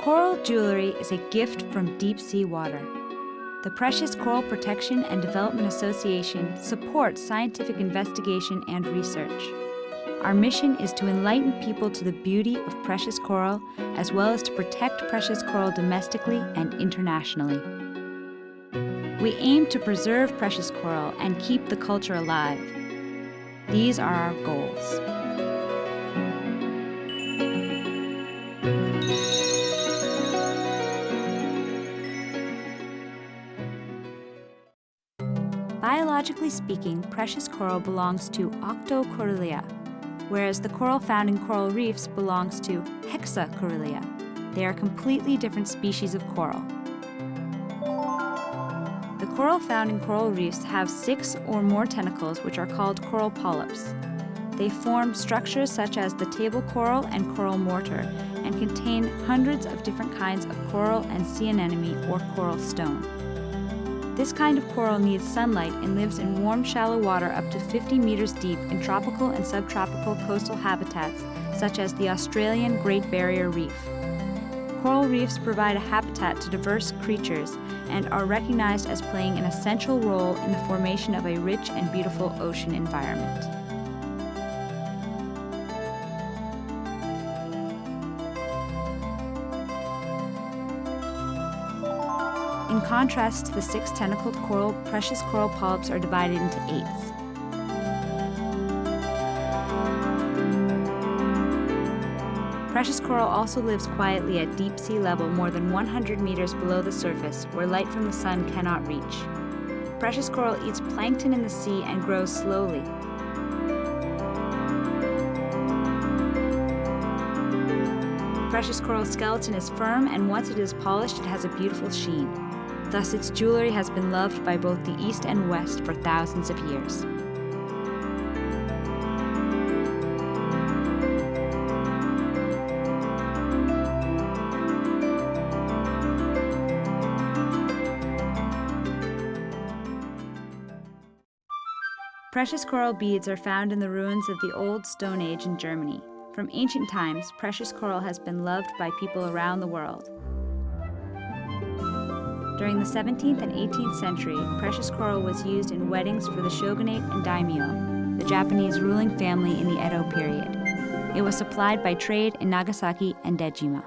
Coral jewelry is a gift from deep-sea water. The Precious Coral Protection and Development Association supports scientific investigation and research. Our mission is to enlighten people to the beauty of precious coral, as well as to protect precious coral domestically and internationally. We aim to preserve precious coral and keep the culture alive. These are our goals. Biologically speaking, precious coral belongs to Octocoryllia, whereas the coral found in coral reefs belongs to Hexacoryllia. They are completely different species of coral. The coral found in coral reefs have 6 or more tentacles, which are called coral polyps. They form structures such as the table coral and coral mortar, and contain hundreds of different kinds of coral and sea anemone or coral stone. This kind of coral needs sunlight and lives in warm, shallow water up to 50 meters deep in tropical and subtropical coastal habitats, such as the Australian Great Barrier Reef. Coral reefs provide a habitat to diverse creatures and are recognized as playing an essential role in the formation of a rich and beautiful ocean environment. In contrast to the 6-tentacled coral, precious coral polyps are divided into 8s. Precious coral also lives quietly at deep sea level more than 100 meters below the surface, where light from the sun cannot reach. Precious coral eats plankton in the sea and grows slowly. Precious coral's skeleton is firm, and once it is polished, it has a beautiful sheen. Thus, its jewelry has been loved by both the East and West for thousands of years. Precious coral beads are found in the ruins of the Old Stone Age in Germany. From ancient times, precious coral has been loved by people around the world. During the 17th and 18th century, precious coral was used in weddings for the shogunate and daimyo, the Japanese ruling family in the Edo period. It was supplied by trade in Nagasaki and Dejima.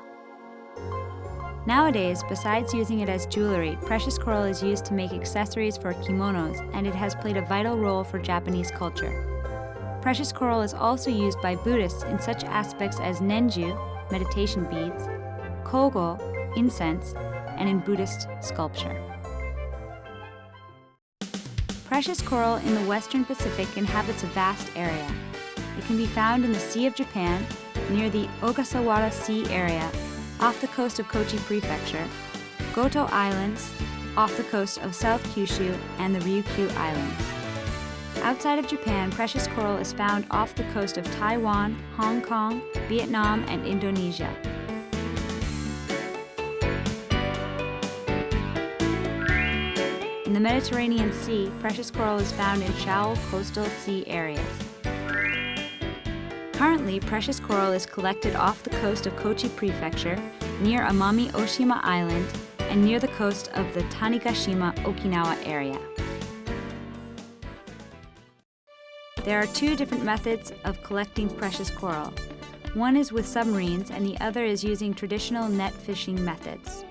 Nowadays, besides using it as jewelry, precious coral is used to make accessories for kimonos, and it has played a vital role for Japanese culture. Precious coral is also used by Buddhists in such aspects as nenju, meditation beads, kogo, incense, and in Buddhist sculpture. Precious coral in the Western Pacific inhabits a vast area. It can be found in the Sea of Japan, near the Ogasawara Sea area, off the coast of Kochi Prefecture, Goto Islands, off the coast of South Kyushu, and the Ryukyu Islands. Outside of Japan, precious coral is found off the coast of Taiwan, Hong Kong, Vietnam, and Indonesia. In the Mediterranean Sea, precious coral is found in shallow coastal sea areas. Currently, precious coral is collected off the coast of Kochi Prefecture, near Amami Oshima Island, and near the coast of the Tanegashima, Okinawa area. There are 2 different methods of collecting precious coral. One is with submarines, and the other is using traditional net fishing methods.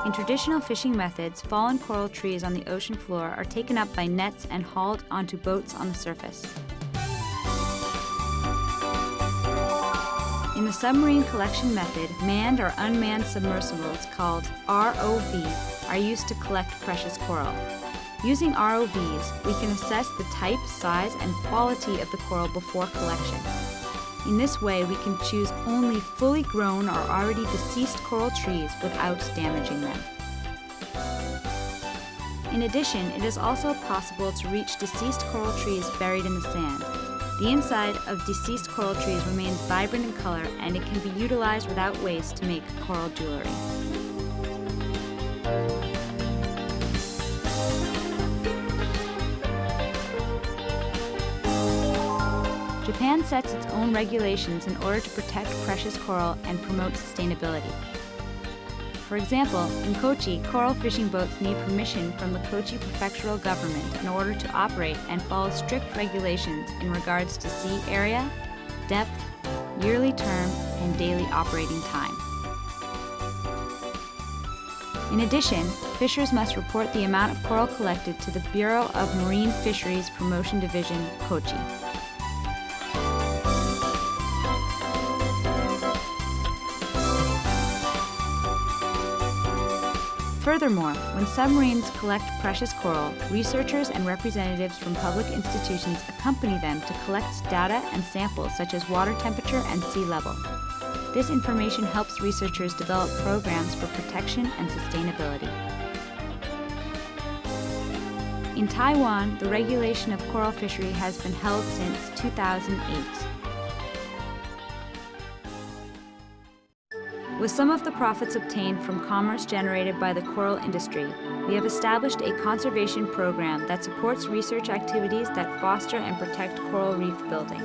In traditional fishing methods, fallen coral trees on the ocean floor are taken up by nets and hauled onto boats on the surface. In the submarine collection method, manned or unmanned submersibles called ROV are used to collect precious coral. Using ROVs, we can assess the type, size, and quality of the coral before collection. In this way, we can choose only fully grown or already deceased coral trees without damaging them. In addition, it is also possible to reach deceased coral trees buried in the sand. The inside of deceased coral trees remains vibrant in color, and it can be utilized without waste to make coral jewelry. Japan sets its own regulations in order to protect precious coral and promote sustainability. For example, in Kochi, coral fishing boats need permission from the Kochi prefectural government in order to operate and follow strict regulations in regards to sea area, depth, yearly term, and daily operating time. In addition, fishers must report the amount of coral collected to the Bureau of Marine Fisheries Promotion Division, Kochi. Furthermore, when submarines collect precious coral, researchers and representatives from public institutions accompany them to collect data and samples such as water temperature and sea level. This information helps researchers develop programs for protection and sustainability. In Taiwan, the regulation of coral fishery has been held since 2008. With some of the profits obtained from commerce generated by the coral industry, we have established a conservation program that supports research activities that foster and protect coral reef building.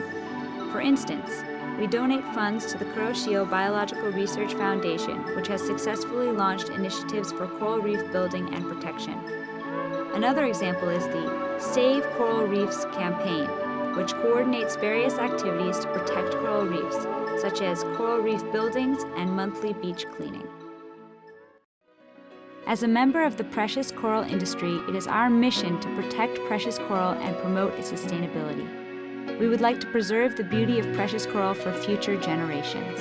For instance, we donate funds to the Kuroshio Biological Research Foundation, which has successfully launched initiatives for coral reef building and protection. Another example is the Save Coral Reefs campaign, which coordinates various activities to protect coral reefs, such as coral reef buildings and monthly beach cleaning. As a member of the precious coral industry, it is our mission to protect precious coral and promote its sustainability. We would like to preserve the beauty of precious coral for future generations.